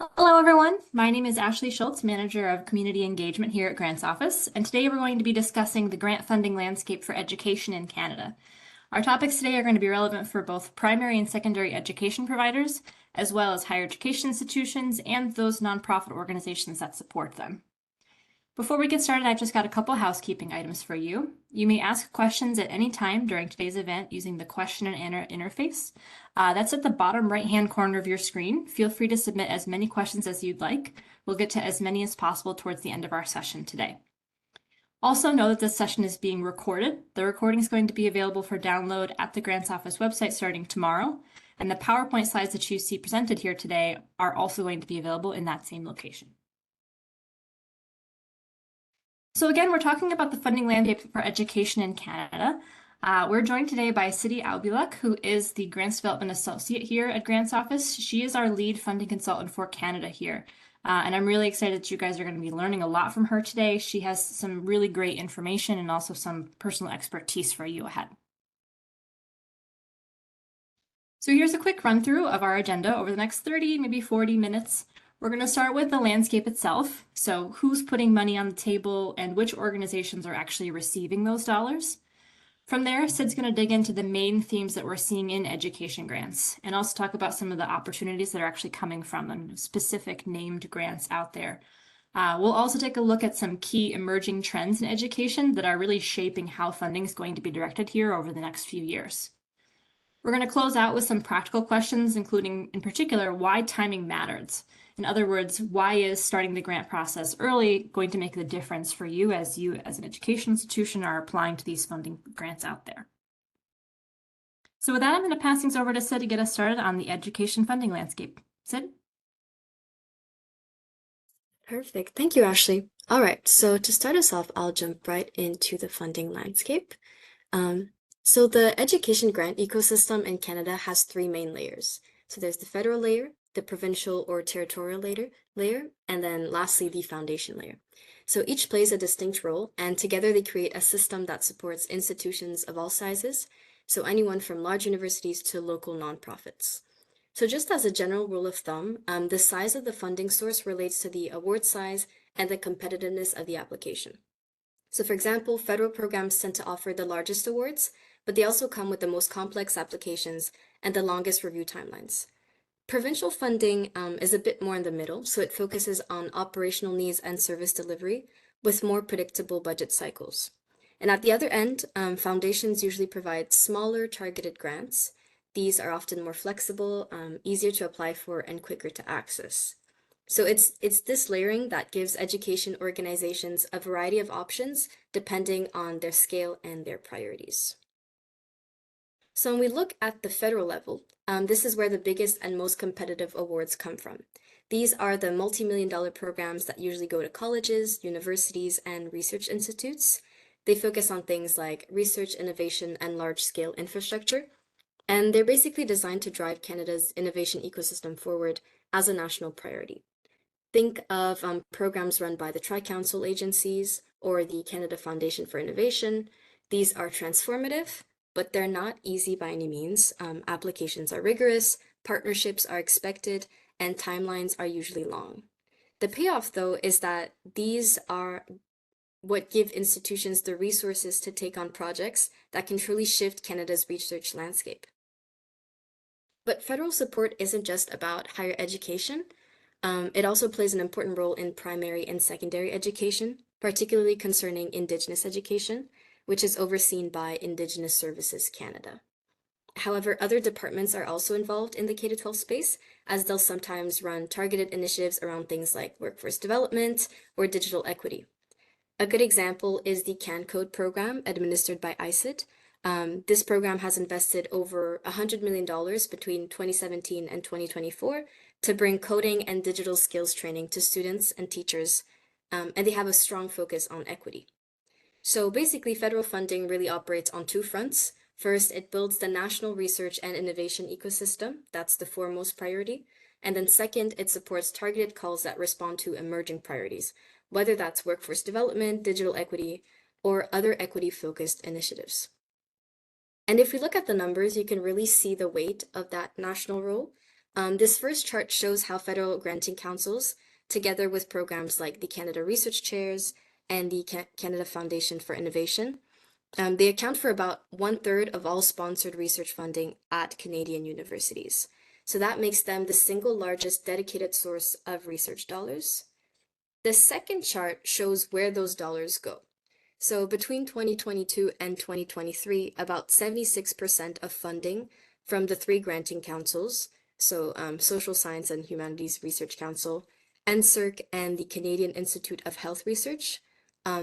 Hello, everyone. My name is Ashley Schultz, Manager of Community Engagement here at Grants Office, and today we're going to be discussing the grant funding landscape for education in Canada. Our topics today are going to be relevant for both primary and secondary education providers, as well as higher education institutions and those nonprofit organizations that support them. Before we get started, I've just got a couple housekeeping items for you. You may ask questions at any time during today's event using the question and answer interface. That's at the bottom right-hand corner of your screen. Feel free to submit as many questions as you'd like. We'll get to as many as possible towards the end of our session today. Also know that this session is being recorded. The recording is going to be available for download at the Grants Office website starting tomorrow, and the PowerPoint slides that you see presented here today are also going to be available in that same location. So again, we're talking about the funding landscape for education in Canada. We're joined today by Siddhi Aubeeluck, who is the Grants Development Associate here at Grants Office. She is our lead funding consultant for Canada here. And I'm really excited that you guys are going to be learning a lot from her today. She has some really great information and also some personal expertise for you ahead. So here's a quick run through of our agenda over the next 30, maybe 40 minutes. We're going to start with the landscape itself. So who's putting money on the table and which organizations are actually receiving those dollars. From there, Sid's going to dig into the main themes that we're seeing in education grants and also talk about some of the opportunities that are actually coming from them, specific named grants out there. We'll also take a look at some key emerging trends in education that are really shaping how funding is going to be directed here over the next few years. We're going to close out with some practical questions, including, in particular, why timing matters. In other words, why is starting the grant process early going to make the difference for you as an education institution are applying to these funding grants out there? So with that, I'm going to pass things over to Sid to get us started on the education funding landscape. Sid? Perfect. Thank you, Ashley. All right, so to start us off, I'll jump right into the funding landscape. So the education grant ecosystem in Canada has three main layers. So there's the federal layer, the provincial or territorial layer, and then lastly, the foundation layer. So each plays a distinct role, and together they create a system that supports institutions of all sizes, so anyone from large universities to local nonprofits. So just as a general rule of thumb, the size of the funding source relates to the award size and the competitiveness of the application. So for example, federal programs tend to offer the largest awards, but they also come with the most complex applications and the longest review timelines. Provincial funding is a bit more in the middle, so it focuses on operational needs and service delivery with more predictable budget cycles. And at the other end, foundations usually provide smaller targeted grants. These are often more flexible, easier to apply for, and quicker to access. So it's this layering that gives education organizations a variety of options depending on their scale and their priorities. So when we look at the federal level, this is where the biggest and most competitive awards come from. These are the multi-million-dollar programs that usually go to colleges, universities, and research institutes. They focus on things like research, innovation, and large-scale infrastructure. And they're basically designed to drive Canada's innovation ecosystem forward as a national priority. Think of programs run by the Tri-Council agencies or the Canada Foundation for Innovation. These are transformative, but they're not easy by any means. Applications are rigorous, partnerships are expected, and timelines are usually long. The payoff, though, is that these are what give institutions the resources to take on projects that can truly shift Canada's research landscape. But federal support isn't just about higher education. It also plays an important role in primary and secondary education, particularly concerning Indigenous education, which is overseen by Indigenous Services Canada. However, other departments are also involved in the K-12 space, as they'll sometimes run targeted initiatives around things like workforce development or digital equity. A good example is the CAN Code program administered by ICID. This program has invested over $100 million between 2017 and 2024 to bring coding and digital skills training to students and teachers, and they have a strong focus on equity. So basically, federal funding really operates on two fronts. First, it builds the national research and innovation ecosystem. That's the foremost priority. And then second, it supports targeted calls that respond to emerging priorities, whether that's workforce development, digital equity, or other equity-focused initiatives. And if we look at the numbers, you can really see the weight of that national role. This first chart shows how federal granting councils, together with programs like the Canada Research Chairs and the Canada Foundation for Innovation, they account for about 1/3 of all sponsored research funding at Canadian universities. So that makes them the single largest dedicated source of research dollars. The second chart shows where those dollars go. So between 2022 and 2023, about 76% of funding from the three granting councils, so Social Science and Humanities Research Council, NSERC, and the Canadian Institute of Health Research,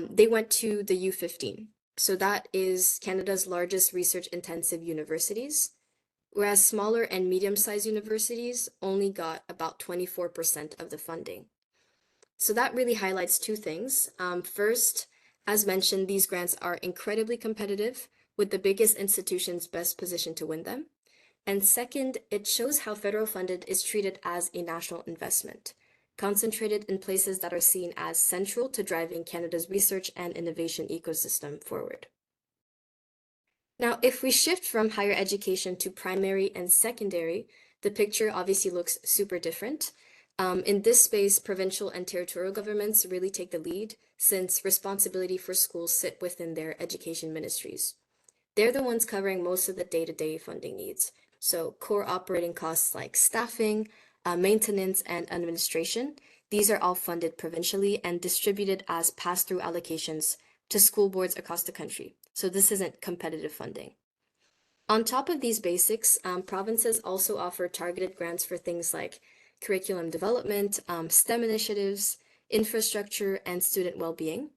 they went to the U15. So that is Canada's largest research-intensive universities, whereas smaller and medium-sized universities only got about 24% of the funding. So that really highlights two things. First, as mentioned, these grants are incredibly competitive, with the biggest institutions best positioned to win them. And second, it shows how federal funded is treated as a national investment, concentrated in places that are seen as central to driving Canada's research and innovation ecosystem forward. Now, if we shift from higher education to primary and secondary, the picture obviously looks super different. In this space, provincial and territorial governments really take the lead since responsibility for schools sit within their education ministries. They're the ones covering most of the day-to-day funding needs. So core operating costs like staffing, maintenance, and administration, these are all funded provincially and distributed as pass-through allocations to school boards across the country. So this isn't competitive funding. On top of these basics, provinces also offer targeted grants for things like curriculum development, STEM initiatives, infrastructure, and student well-being.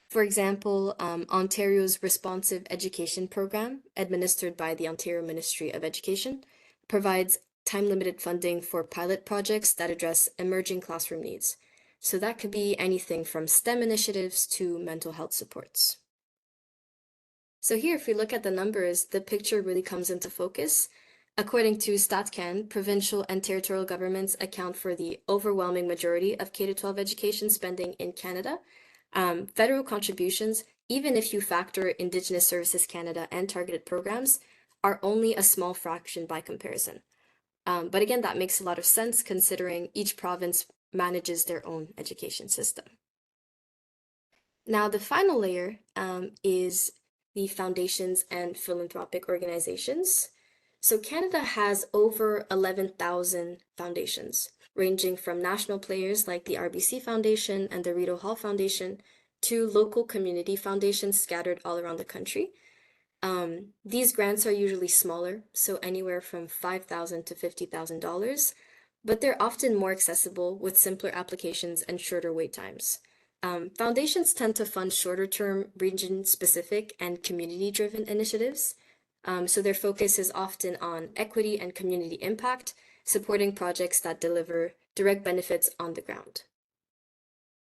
For example, Ontario's Responsive Education Program, administered by the Ontario Ministry of Education, provides time-limited funding for pilot projects that address emerging classroom needs. So that could be anything from STEM initiatives to mental health supports. So here, if we look at the numbers, the picture really comes into focus. According to StatCan, provincial and territorial governments account for the overwhelming majority of K-12 education spending in Canada. Federal contributions, even if you factor Indigenous Services Canada and targeted programs, are only a small fraction by comparison. But again, that makes a lot of sense considering each province manages their own education system. Now, the final layer is the foundations and philanthropic organizations. So Canada has over 11,000 foundations, ranging from national players like the RBC Foundation and the Rideau Hall Foundation to local community foundations scattered all around the country. These grants are usually smaller, so anywhere from $5,000 to $50,000, but they're often more accessible with simpler applications and shorter wait times. Foundations tend to fund shorter-term, region-specific, and community-driven initiatives. So their focus is often on equity and community impact, supporting projects that deliver direct benefits on the ground.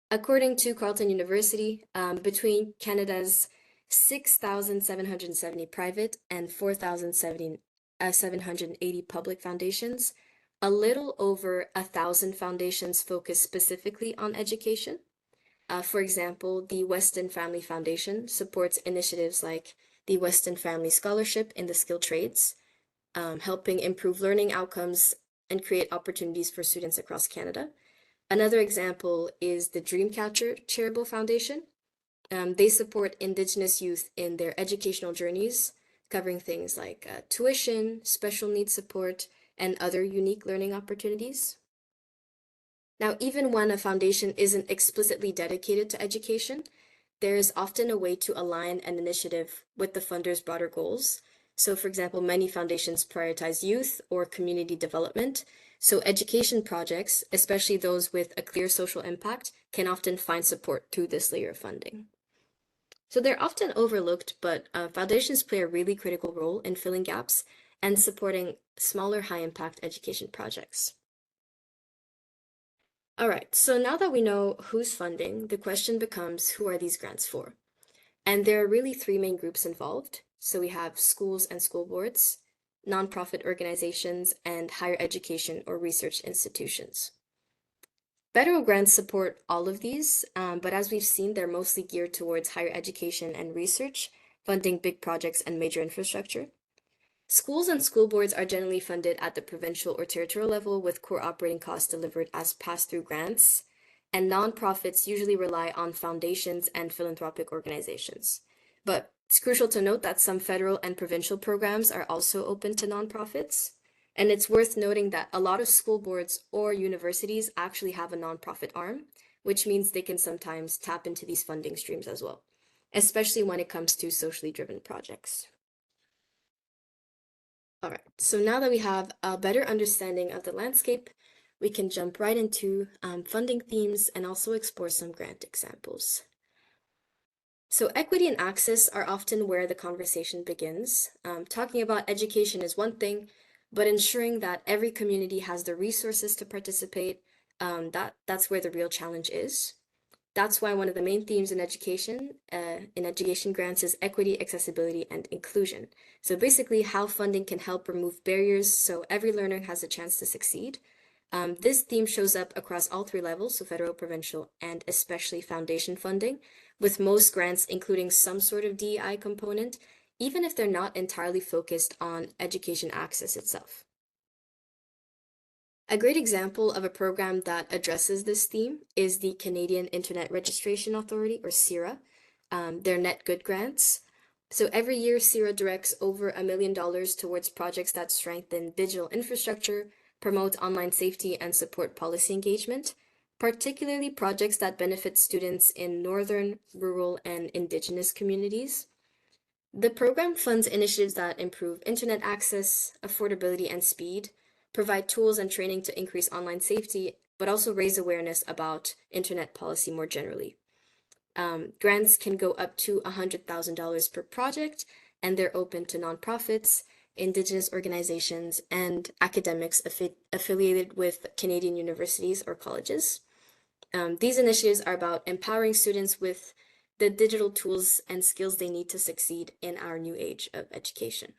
According to Carleton University, between Canada's 6,770 private and 4,780 public foundations, a little over 1,000 foundations focus specifically on education. For example, the Weston Family Foundation supports initiatives like the Weston Family Scholarship in the skilled trades, helping improve learning outcomes and create opportunities for students across Canada. Another example is the Dreamcatcher Charitable Foundation. They support Indigenous youth in their educational journeys, covering things like tuition, special needs support, and other unique learning opportunities. Now, even when a foundation isn't explicitly dedicated to education, there is often a way to align an initiative with the funder's broader goals. So, for example, many foundations prioritize youth or community development. So education projects, especially those with a clear social impact, can often find support through this layer of funding. So they're often overlooked, but foundations play a really critical role in filling gaps and supporting smaller, high-impact education projects. All right, so now that we know who's funding, the question becomes, who are these grants for? And there are really three main groups involved. So we have schools and school boards, nonprofit organizations, and higher education or research institutions. Federal grants support all of these, but as we've seen, they're mostly geared towards higher education and research, funding big projects and major infrastructure. Schools and school boards are generally funded at the provincial or territorial level with core operating costs delivered as pass-through grants, and nonprofits usually rely on foundations and philanthropic organizations. But it's crucial to note that some federal and provincial programs are also open to nonprofits. And it's worth noting that a lot of school boards or universities actually have a nonprofit arm, which means they can sometimes tap into these funding streams as well, especially when it comes to socially driven projects. All right, so now that we have a better understanding of the landscape, we can jump right into funding themes and also explore some grant examples. So equity and access are often where the conversation begins. Talking about education is one thing, but ensuring that every community has the resources to participate, that's where the real challenge is. That's why one of the main themes in education grants is equity, accessibility, and inclusion. So basically how funding can help remove barriers so every learner has a chance to succeed. This theme shows up across all three levels, so federal, provincial, and especially foundation funding, with most grants including some sort of DEI component, even if they're not entirely focused on education access itself. A great example of a program that addresses this theme is the Canadian Internet Registration Authority, or CIRA, their Net Good grants. So every year, CIRA directs over $1 million towards projects that strengthen digital infrastructure, promote online safety, and support policy engagement, particularly projects that benefit students in northern, rural, and indigenous communities. The program funds initiatives that improve internet access, affordability, and speed, provide tools and training to increase online safety, but also raise awareness about internet policy more generally. Grants can go up to $100,000 per project, and they're open to nonprofits, indigenous organizations, and academics affiliated with Canadian universities or colleges. These initiatives are about empowering students with the digital tools and skills they need to succeed in our new age of education.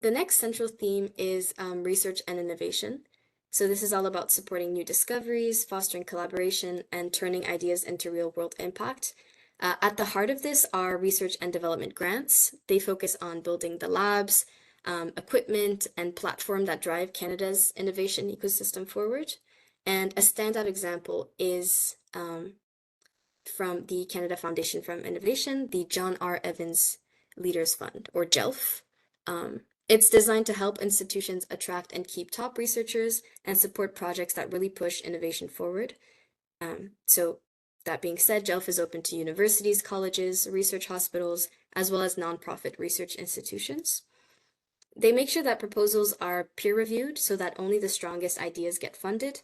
The next central theme is research and innovation. So this is all about supporting new discoveries, fostering collaboration, and turning ideas into real-world impact. At the heart of this are research and development grants. They focus on building the labs, equipment, and platform that drive Canada's innovation ecosystem forward. And a standout example is from the Canada Foundation for Innovation, the John R. Evans Leaders Fund, or JELF. It's designed to help institutions attract and keep top researchers and support projects that really push innovation forward. So that being said, JELF is open to universities, colleges, research hospitals, as well as nonprofit research institutions. They make sure that proposals are peer reviewed so that only the strongest ideas get funded,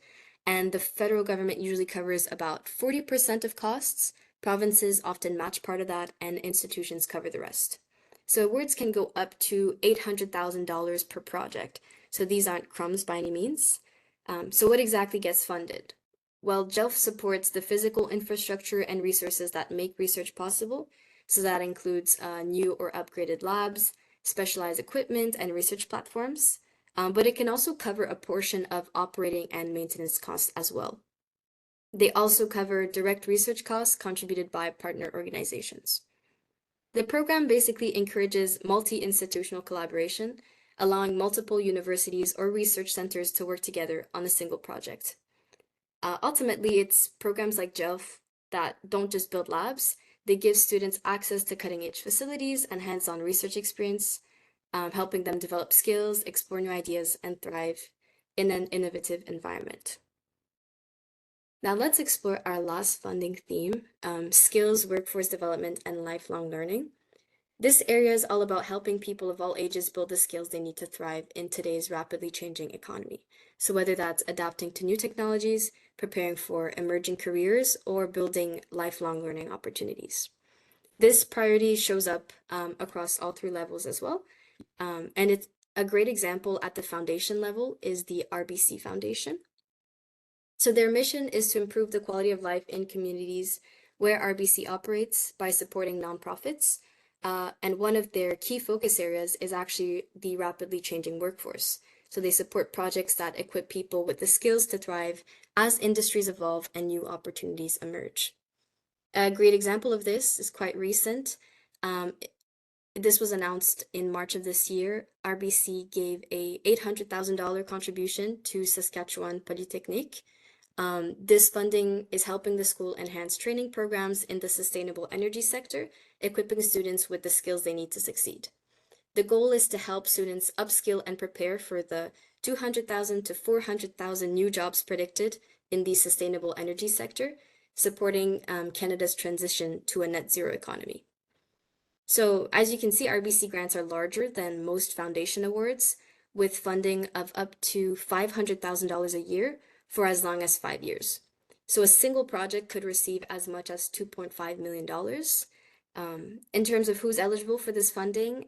and the federal government usually covers about 40% of costs. Provinces often match part of that, and institutions cover the rest. So awards can go up to $800,000 per project. So these aren't crumbs by any means. So what exactly gets funded? Well, JELF supports the physical infrastructure and resources that make research possible. So that includes new or upgraded labs, specialized equipment, and research platforms. But it can also cover a portion of operating and maintenance costs as well. They also cover direct research costs contributed by partner organizations. The program basically encourages multi-institutional collaboration, allowing multiple universities or research centers to work together on a single project. Ultimately, it's programs like JELF that don't just build labs, they give students access to cutting-edge facilities and hands-on research experience, helping them develop skills, explore new ideas, and thrive in an innovative environment. Now let's explore our last funding theme, skills, workforce development, and lifelong learning. This area is all about helping people of all ages build the skills they need to thrive in today's rapidly changing economy. So whether that's adapting to new technologies, preparing for emerging careers, or building lifelong learning opportunities. This priority shows up across all three levels as well. And it's a great example at the foundation level is the RBC Foundation. So their mission is to improve the quality of life in communities where RBC operates by supporting nonprofits. And one of their key focus areas is actually the rapidly changing workforce. So they support projects that equip people with the skills to thrive as industries evolve and new opportunities emerge. A great example of this is quite recent. This was announced in March of this year. RBC gave a $800,000 contribution to Saskatchewan Polytechnique. This funding is helping the school enhance training programs in the sustainable energy sector, equipping students with the skills they need to succeed. The goal is to help students upskill and prepare for the 200,000 to 400,000 new jobs predicted in the sustainable energy sector, supporting Canada's transition to a net zero economy. So as you can see, RBC grants are larger than most foundation awards, with funding of up to $500,000 a year for as long as 5 years. So a single project could receive as much as $2.5 million. In terms of who's eligible for this funding,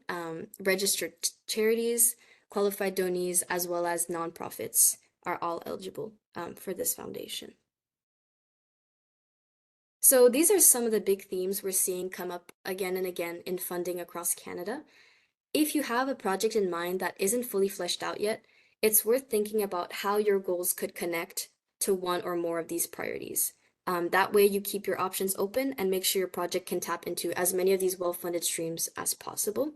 registered charities, qualified donees, as well as nonprofits are all eligible for this foundation. So these are some of the big themes we're seeing come up again and again in funding across Canada. If you have a project in mind that isn't fully fleshed out yet, it's worth thinking about how your goals could connect to one or more of these priorities. That way you keep your options open and make sure your project can tap into as many of these well-funded streams as possible.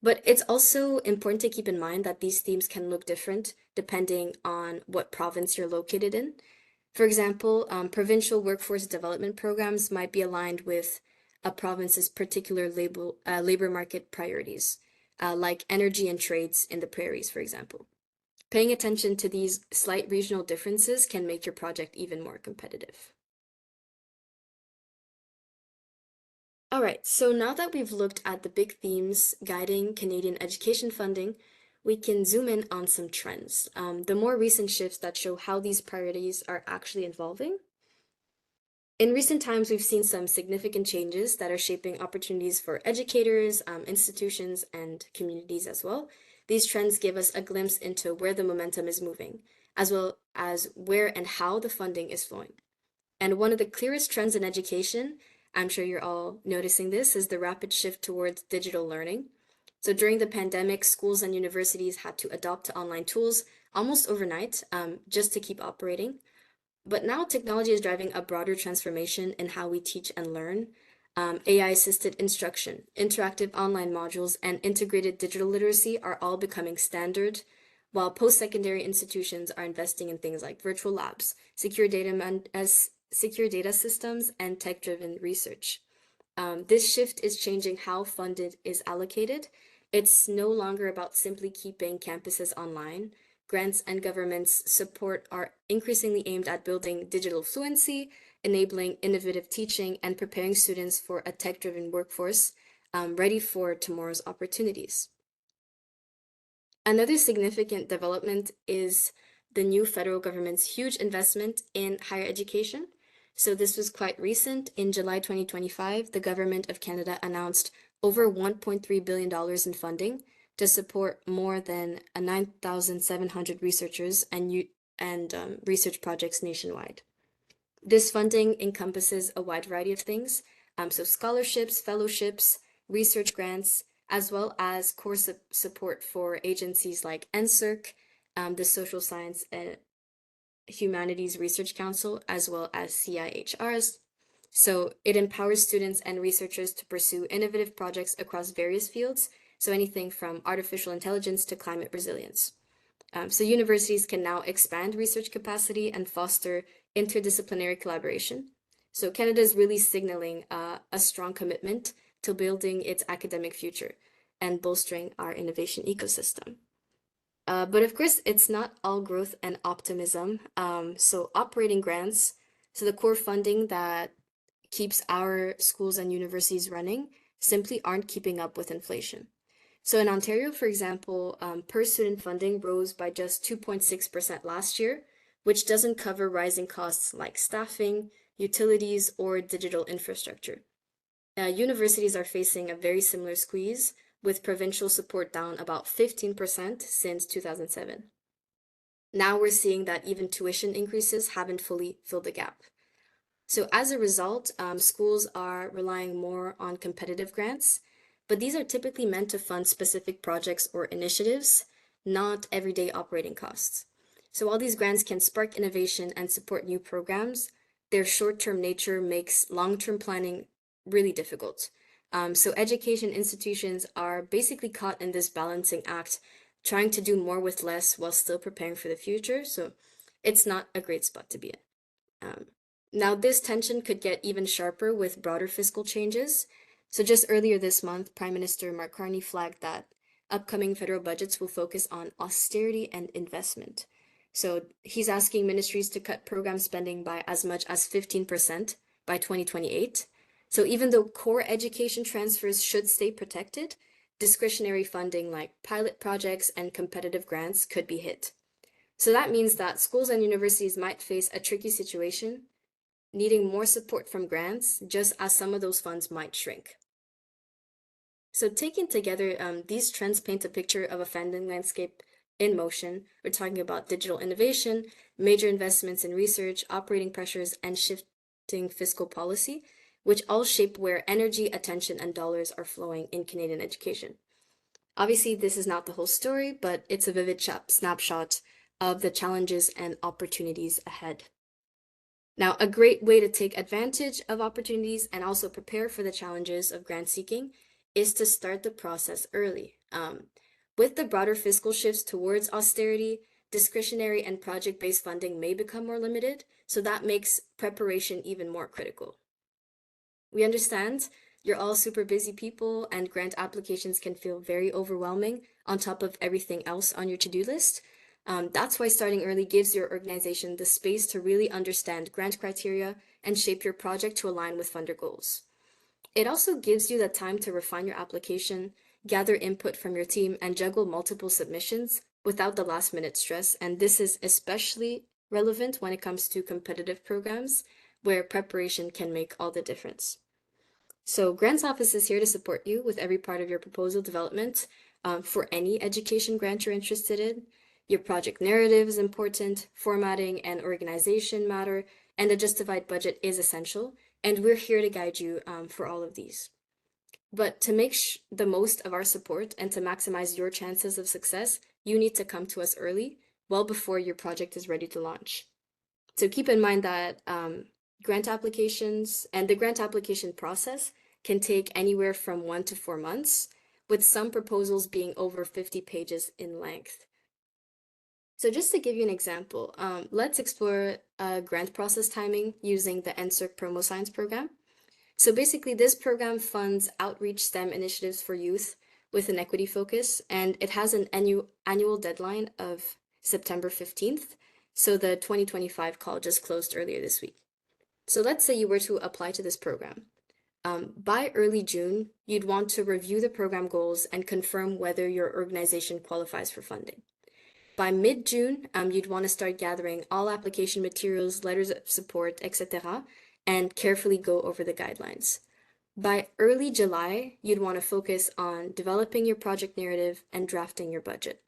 But it's also important to keep in mind that these themes can look different depending on what province you're located in. For example, provincial workforce development programs might be aligned with a province's particular labor market priorities, like energy and trades in the prairies, for example. Paying attention to these slight regional differences can make your project even more competitive. All right, so now that we've looked at the big themes guiding Canadian education funding, we can zoom in on some trends, the more recent shifts that show how these priorities are actually evolving. In recent times, we've seen some significant changes that are shaping opportunities for educators, institutions, and communities as well. These trends give us a glimpse into where the momentum is moving, as well as where and how the funding is flowing. And one of the clearest trends in education, I'm sure you're all noticing this, is the rapid shift towards digital learning. So during the pandemic, schools and universities had to adopt to online tools almost overnight, just to keep operating. But now technology is driving a broader transformation in how we teach and learn. AI-assisted instruction, interactive online modules, and integrated digital literacy are all becoming standard, while post-secondary institutions are investing in things like virtual labs, secure data systems, and tech-driven research. This shift is changing how funded is allocated. It's no longer about simply keeping campuses online. Grants and government's support are increasingly aimed at building digital fluency, enabling innovative teaching, and preparing students for a tech-driven workforce ready for tomorrow's opportunities. Another significant development is the new federal government's huge investment in higher education. So this was quite recent. In July 2025, the Government of Canada announced over $1.3 billion in funding to support more than 9,700 researchers and research projects nationwide. This funding encompasses a wide variety of things, so scholarships, fellowships, research grants, as well as course support for agencies like NSERC, the Social Science and Humanities Research Council, as well as CIHRs. So it empowers students and researchers to pursue innovative projects across various fields, so anything from artificial intelligence to climate resilience. So universities can now expand research capacity and foster interdisciplinary collaboration. So Canada is really signaling a strong commitment to building its academic future and bolstering our innovation ecosystem. But of course, it's not all growth and optimism. So operating grants, so the core funding that keeps our schools and universities running, simply aren't keeping up with inflation. So in Ontario, for example, per student funding rose by just 2.6% last year, which doesn't cover rising costs like staffing, utilities, or digital infrastructure. Universities are facing a very similar squeeze, with provincial support down about 15% since 2007. Now we're seeing that even tuition increases haven't fully filled the gap. So as a result, schools are relying more on competitive grants, but these are typically meant to fund specific projects or initiatives, not everyday operating costs. So while these grants can spark innovation and support new programs, their short-term nature makes long-term planning really difficult. So education institutions are basically caught in this balancing act, trying to do more with less while still preparing for the future. So it's not a great spot to be in. Now, this tension could get even sharper with broader fiscal changes. So just earlier this month, Prime Minister Mark Carney flagged that upcoming federal budgets will focus on austerity and investment. So he's asking ministries to cut program spending by as much as 15% by 2028. So even though core education transfers should stay protected, discretionary funding like pilot projects and competitive grants could be hit. So that means that schools and universities might face a tricky situation, needing more support from grants, just as some of those funds might shrink. So taken together, these trends paint a picture of a funding landscape in motion. We're talking about digital innovation, major investments in research, operating pressures, and shifting fiscal policy, which all shape where energy, attention, and dollars are flowing in Canadian education. Obviously, this is not the whole story, but it's a vivid snapshot of the challenges and opportunities ahead. Now, a great way to take advantage of opportunities and also prepare for the challenges of grant seeking is to start the process early. With the broader fiscal shifts towards austerity, discretionary and project-based funding may become more limited, so that makes preparation even more critical. We understand you're all super busy people and grant applications can feel very overwhelming on top of everything else on your to-do list. That's why starting early gives your organization the space to really understand grant criteria and shape your project to align with funder goals. It also gives you the time to refine your application, gather input from your team, and juggle multiple submissions without the last-minute stress. And this is especially relevant when it comes to competitive programs where preparation can make all the difference. So Grants Office is here to support you with every part of your proposal development for any education grant you're interested in. Your project narrative is important, formatting and organization matter, and a justified budget is essential, and we're here to guide you for all of these. But to make the most of our support and to maximize your chances of success, you need to come to us early, well before your project is ready to launch. So keep in mind that grant applications and the grant application process can take anywhere from 1 to 4 months, with some proposals being over 50 pages in length. So just to give you an example, let's explore grant process timing using the NSERC Promo Science program. So basically, this program funds outreach STEM initiatives for youth with an equity focus, and it has an annual deadline of September 15th. So the 2025 call just closed earlier this week. So let's say you were to apply to this program. By early June, you'd want to review the program goals and confirm whether your organization qualifies for funding. By mid-June, you'd want to start gathering all application materials, letters of support, etc., and carefully go over the guidelines. By early July, you'd want to focus on developing your project narrative and drafting your budget.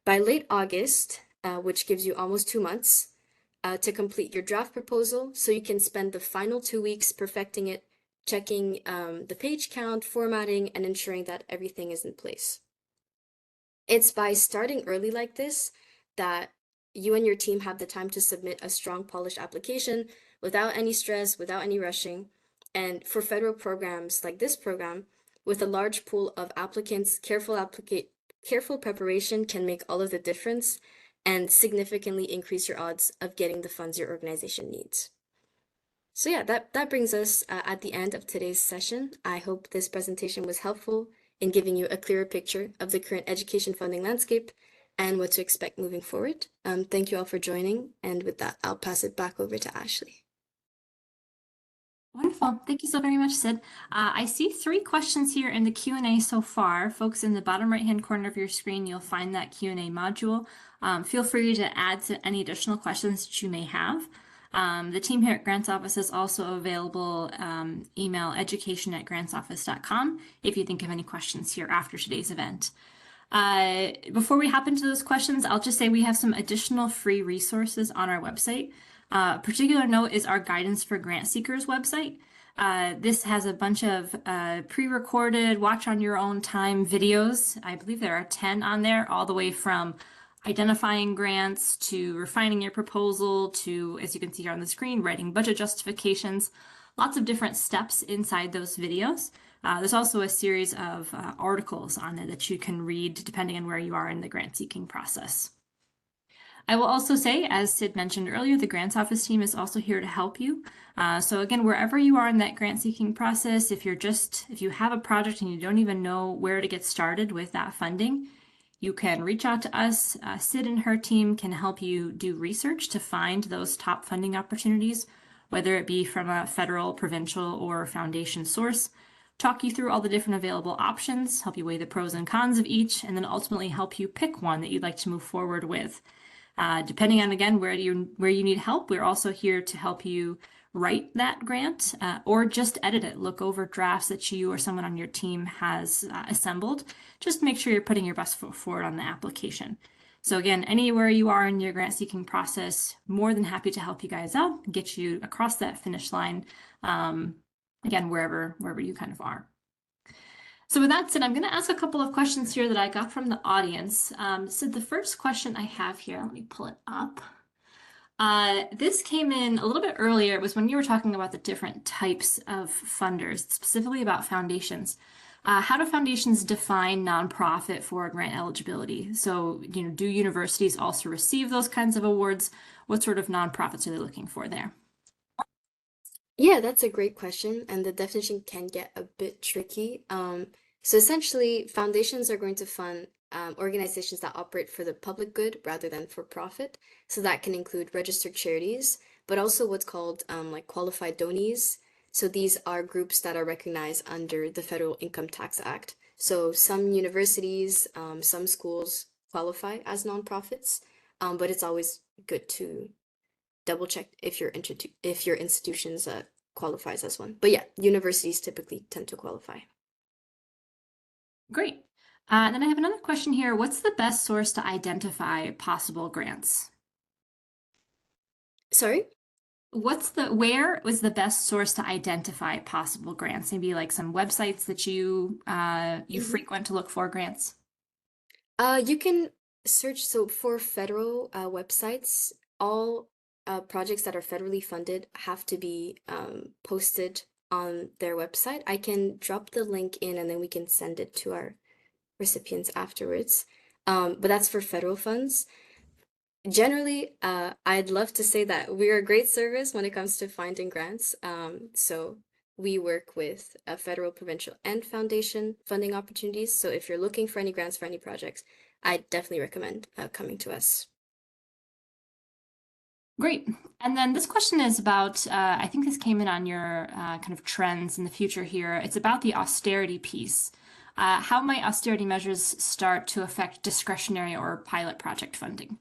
By late August, which gives you almost 2 months, to complete your draft proposal, so you can spend the final 2 weeks perfecting it, checking the page count, formatting, and ensuring that everything is in place. It's by starting early like this that you and your team have the time to submit a strong, polished application without any stress, without any rushing. And for federal programs like this program, with a large pool of applicants, careful preparation can make all of the difference and significantly increase your odds of getting the funds your organization needs. So yeah, that brings us at the end of today's session. I hope this presentation was helpful in giving you a clearer picture of the current education funding landscape and what to expect moving forward. Thank you all for joining, and with that, I'll pass it back over to Ashley. Wonderful. Thank you so very much, Sid. I see 3 questions here in the Q&A so far. Folks, in the bottom right-hand corner of your screen, you'll find that Q&A module. Feel free to add to any additional questions that you may have. The team here at Grants Office is also available. Email education@grantsoffice.com if you think of any questions here after today's event. Before we hop into those questions, I'll just say we have some additional free resources on our website. Particular note is our Guidance for Grant Seekers website. This has a bunch of pre-recorded, watch on your own time videos. I believe there are 10 on there, all the way from identifying grants to refining your proposal to, as you can see here on the screen, writing budget justifications. Lots of different steps inside those videos. There's also a series of articles on there that you can read depending on where you are in the grant seeking process. I will also say, as Sid mentioned earlier, the grants office team is also here to help you. So again, wherever you are in that grant seeking process, if you have a project and you don't even know where to get started with that funding, you can reach out to us. Sid and her team can help you do research to find those top funding opportunities, whether it be from a federal, provincial, or foundation source, talk you through all the different available options, help you weigh the pros and cons of each, and then ultimately help you pick one that you'd like to move forward with. Depending on, again, where you need help, we're also here to help you write that grant or just edit it. Look over drafts that you or someone on your team has assembled. Just make sure you're putting your best foot forward on the application. So again, anywhere you are in your grant seeking process, more than happy to help you guys out, get you across that finish line. Again, wherever you kind of are. So with that said, I'm going to ask a couple of questions here that I got from the audience. So the first question I have here, let me pull it up. This came in a little bit earlier. It was when you were talking about the different types of funders, specifically about foundations. How do foundations define nonprofit for grant eligibility? So, do universities also receive those kinds of awards? What sort of nonprofits are they looking for there? Yeah, that's a great question, and the definition can get a bit tricky. So essentially, foundations are going to fund organizations that operate for the public good rather than for profit. So that can include registered charities, but also what's called like qualified donees. So these are groups that are recognized under the Federal Income Tax Act. So some universities, some schools qualify as nonprofits, but it's always good to double check if your institutions qualifies as one. But yeah, universities typically tend to qualify. Great. And then I have another question here. What's the best source to identify possible grants? Sorry? Where was the best source to identify possible grants? Maybe like some websites that you Mhm. frequent to look for grants. You can search so for federal websites, all projects that are federally funded have to be posted on their website. I can drop the link in and then we can send it to our recipients afterwards. But that's for federal funds. Generally, I'd love to say that we're a great service when it comes to finding grants. So we work with federal, provincial, and foundation funding opportunities. So if you're looking for any grants for any projects, I definitely recommend coming to us. Great. And then this question is about, I think this came in on your kind of trends in the future here. It's about the austerity piece. How might austerity measures start to affect discretionary or pilot project funding?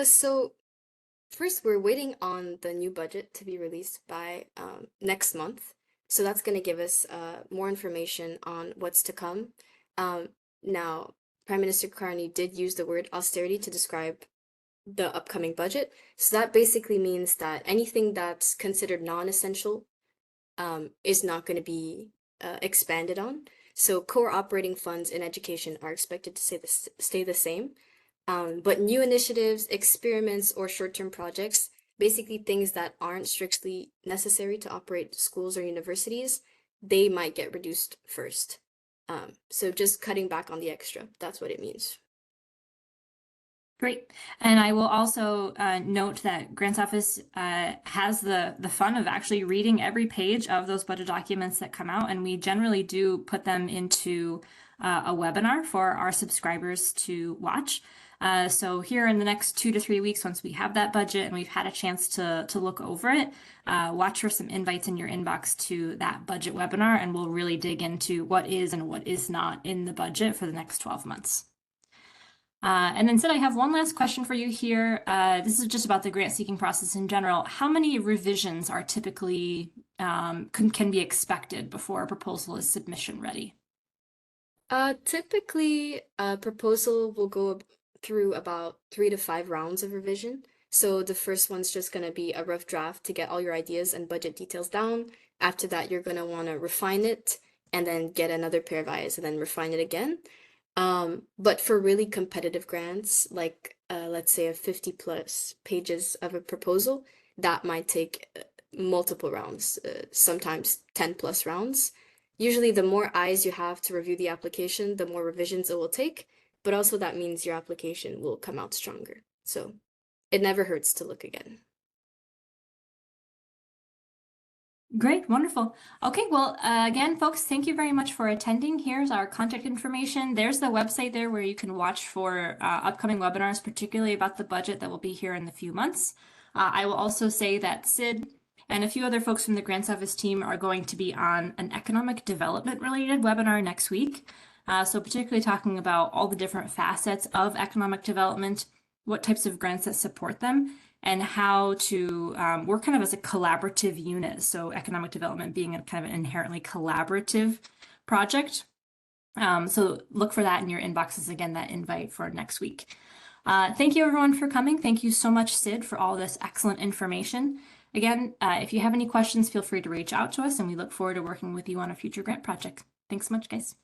So first, we're waiting on the new budget to be released by next month. So that's going to give us more information on what's to come. Now, Prime Minister Carney did use the word austerity to describe the upcoming budget. So that basically means that anything that's considered non-essential is not going to be expanded on. So core operating funds in education are expected to stay the same. But new initiatives, experiments, or short-term projects, basically things that aren't strictly necessary to operate schools or universities, they might get reduced first. So just cutting back on the extra, that's what it means. Great. And I will also note that Grants Office has the fun of actually reading every page of those budget documents that come out, and we generally do put them into a webinar for our subscribers to watch. So here in the next 2 to 3 weeks, once we have that budget and we've had a chance to look over it, watch for some invites in your inbox to that budget webinar, and we'll really dig into what is and what is not in the budget for the next 12 months. And then Sid, I have one last question for you here. This is just about the grant seeking process in general. How many revisions are typically can be expected before a proposal is submission ready? Typically, a proposal will go through about 3 to 5 rounds of revision. So the first one's just going to be a rough draft to get all your ideas and budget details down. After that, you're going to want to refine it and then get another pair of eyes and then refine it again. But for really competitive grants, like let's say a 50 plus pages of a proposal, that might take multiple rounds, sometimes 10 plus rounds. Usually, the more eyes you have to review the application, the more revisions it will take, but also that means your application will come out stronger. So it never hurts to look again. Great, wonderful. Okay, well, again, folks, thank you very much for attending. Here's our contact information. There's the website there where you can watch for upcoming webinars, particularly about the budget that will be here in a few months. I will also say that Sid and a few other folks from the Grants Office team are going to be on an economic development related webinar next week. So particularly talking about all the different facets of economic development, what types of grants that support them, and how to work kind of as a collaborative unit. So economic development being a kind of an inherently collaborative project. So look for that in your inboxes, again, that invite for next week. Thank you everyone for coming. Thank you so much, Sid, for all this excellent information. Again, if you have any questions, feel free to reach out to us, and we look forward to working with you on a future grant project. Thanks so much, guys.